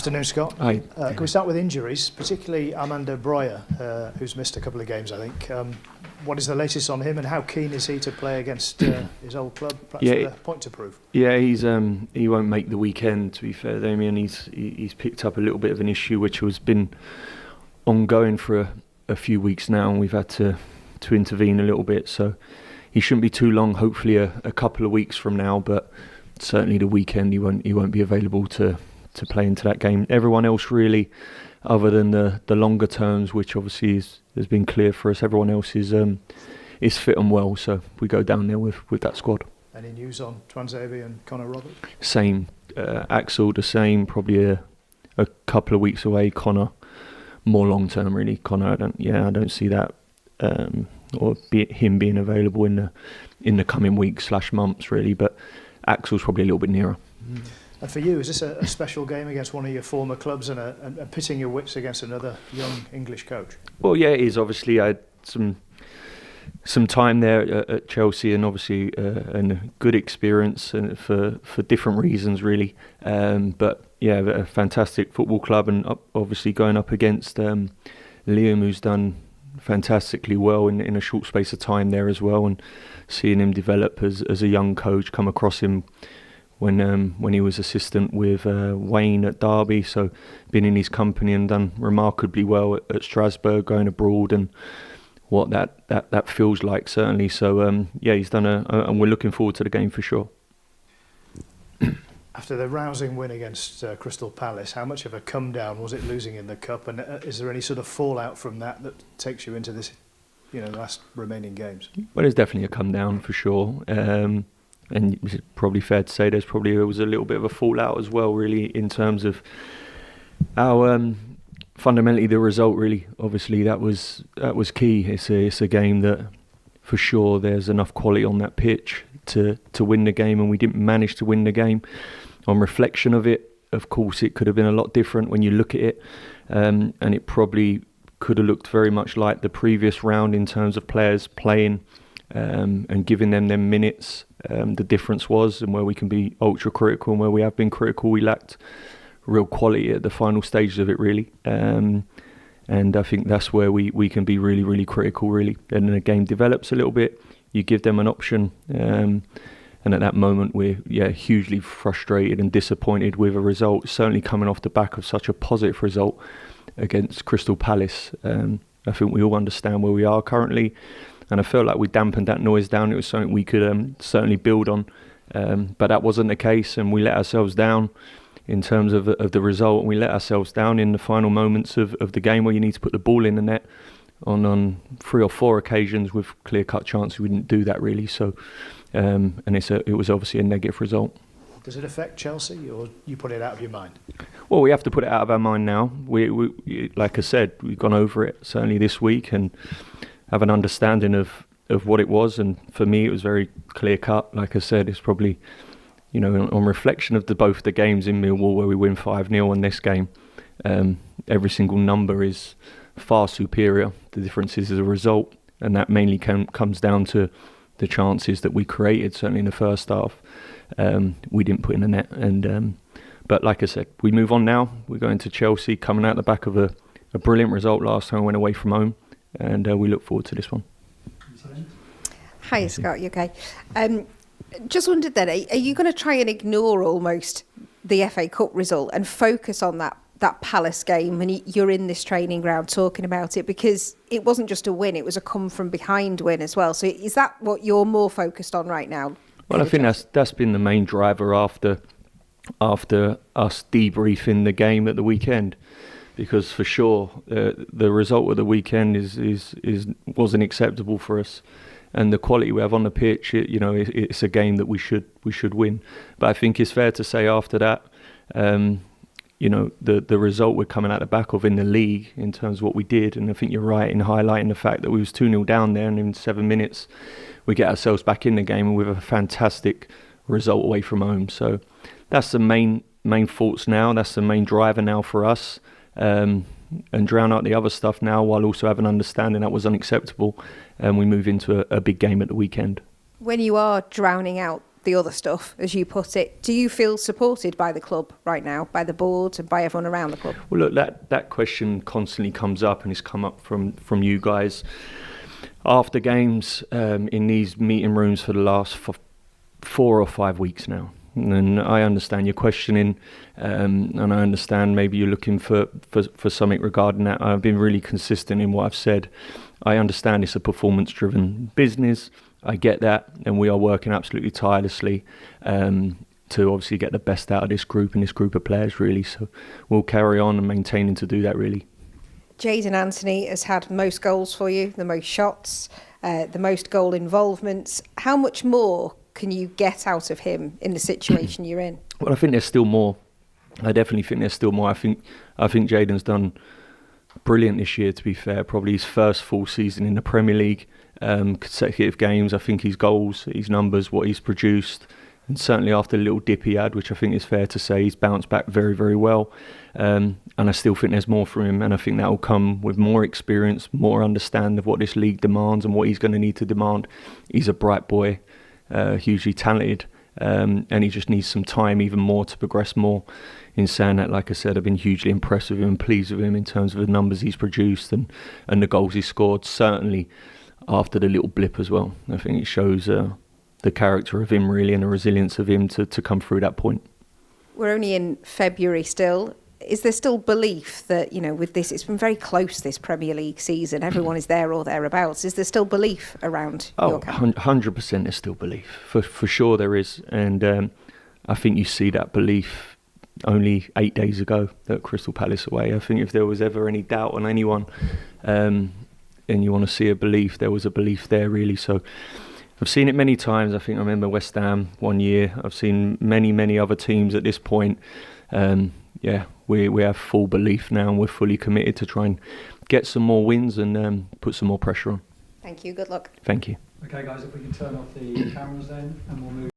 Afternoon, Scott. Hi. Can we start with injuries, particularly Armando Broja, who's missed a couple of games, I think. What is the latest on him, and how keen is he to play against his old club, perhaps with a point to prove? Yeah, he won't make the weekend, to be fair, Damien. He's picked up a little bit of an issue which has been ongoing for a few weeks now, and we've had to intervene a little bit, so he shouldn't be too long, hopefully a couple of weeks from now, but certainly the weekend he won't be available to play into that game. Everyone else really, other than the longer terms, which obviously has been clear for us, everyone else is fit and well, so we go down there with that squad. Any news on Twanzebe and Connor Roberts? Same. Axel the same, probably a couple of weeks away. Connor more long term really. Connor I don't see that or him being available in the coming weeks / months really, but Axel's probably a little bit nearer. And for you, is this a special game against one of your former clubs and pitting your wits against another young English coach? Well, yeah, it is. Obviously, I had some time there at Chelsea, and obviously a good experience and for different reasons, really. But yeah, a fantastic football club, and obviously going up against Liam, who's done fantastically well in a short space of time there as well, and seeing him develop as a young coach, come across him when he was assistant with Wayne at Derby, so been in his company and done remarkably well at Strasbourg, going abroad, and what that feels like certainly. So yeah, he's done and we're looking forward to the game for sure. After the rousing win against Crystal Palace, how much of a come down was it losing in the cup, and is there any sort of fallout from that takes you into this, last remaining games? Well, there's definitely a come down for sure. And it's probably fair to say there was a little bit of a fallout as well, really, in terms of our fundamentally the result. Really, obviously that was key. It's a game that for sure there's enough quality on that pitch to win the game, and we didn't manage to win the game. On reflection of it, of course, it could have been a lot different when you look at it, and it probably could have looked very much like the previous round in terms of players playing and giving them minutes. The difference was, and where we can be ultra critical and where we have been critical, we lacked real quality at the final stages of it, really. And I think that's where we can be really, really critical, really. And then the game develops a little bit, you give them an option, and at that moment we're hugely frustrated and disappointed with a result, certainly coming off the back of such a positive result against Crystal Palace. I think we all understand where we are currently, and I felt like we dampened that noise down. It was something we could certainly build on, but that wasn't the case, and we let ourselves down in terms of the result, and we let ourselves down in the final moments of the game, where you need to put the ball in the net on 3 or 4 occasions with clear-cut chances. We didn't do that really, so and it was obviously a negative result. Does it affect Chelsea, or you put it out of your mind? Well, we have to put it out of our mind now. We like I said, we've gone over it certainly this week and have an understanding of what it was, and for me it was very clear cut. Like I said, it's probably, on reflection of both the games in Millwall where we win 5-0 and this game, every single number is far superior. The difference is as a result, and that mainly comes down to the chances that we created, certainly in the first half. We didn't put in the net, and but like I said, we move on now. We're going to Chelsea, coming out the back of a brilliant result last time we went away from home, and we look forward to this one. Hi Scott, you okay? Just wondered then, are you going to try and ignore almost the FA Cup result and focus on that Palace game when you're in this training ground talking about it, because it wasn't just a win, it was a come from behind win as well. So is that what you're more focused on right now? Well, I think that's been the main driver after us debriefing the game at the weekend, because for sure the result of the weekend wasn't acceptable for us, and the quality we have on the pitch, it's a game that we should win. But I think it's fair to say after that, the result we're coming out the back of in the league in terms of what we did, and I think you're right in highlighting the fact that we was 2-0 down there, and in 7 minutes we get ourselves back in the game and with a fantastic result away from home. So that's the main thoughts now. That's the main driver now for us, and drown out the other stuff now, while also having understanding that was unacceptable, and we move into a big game at the weekend. When you are drowning out the other stuff, as you put it. Do you feel supported by the club right now, by the board and by everyone around the club? Well, look, that question constantly comes up, and it's come up from you guys after games in these meeting rooms for the last 4 or 5 weeks now. And I understand your questioning, and I understand maybe you're looking for something regarding that. I've been really consistent in what I've said. I understand it's a performance-driven business. I get that, and we are working absolutely tirelessly to obviously get the best out of this group and this group of players, really. So we'll carry on and maintaining to do that, really. Jayden Anthony has had most goals for you, the most shots, the most goal involvements. How much more can you get out of him in the situation you're in? Well, I think there's still more. I definitely think there's still more. I think Jayden's done brilliant this year, to be fair. Probably his first full season in the Premier League, consecutive games. I think his goals, his numbers, what he's produced, and certainly after the little dip he had, which I think is fair to say, he's bounced back very, very well. And I still think there's more from him, and I think that will come with more experience, more understanding of what this league demands and what he's going to need to demand. He's a bright boy, hugely talented, and he just needs some time even more to progress more. In saying that, like I said, I've been hugely impressed with him and pleased with him in terms of the numbers he's produced and the goals he's scored, certainly after the little blip as well. I think it shows the character of him, really, and the resilience of him to come through that point. We're only in February still. Is there still belief that, you know, with this, it's been very close this Premier League season, everyone is there or thereabouts. Is there still belief around your camp? 100% there's still belief. For sure there is. And I think you see that belief only 8 days ago at Crystal Palace away. I think if there was ever any doubt on anyone and you want to see a belief, there was a belief there, really. So I've seen it many times. I think I remember West Ham one year. I've seen many other teams at this point. We have full belief now, and we're fully committed to try and get some more wins and put some more pressure on. Thank you. Good luck. Thank you. Okay, guys, if we can turn off the cameras then, and we'll move.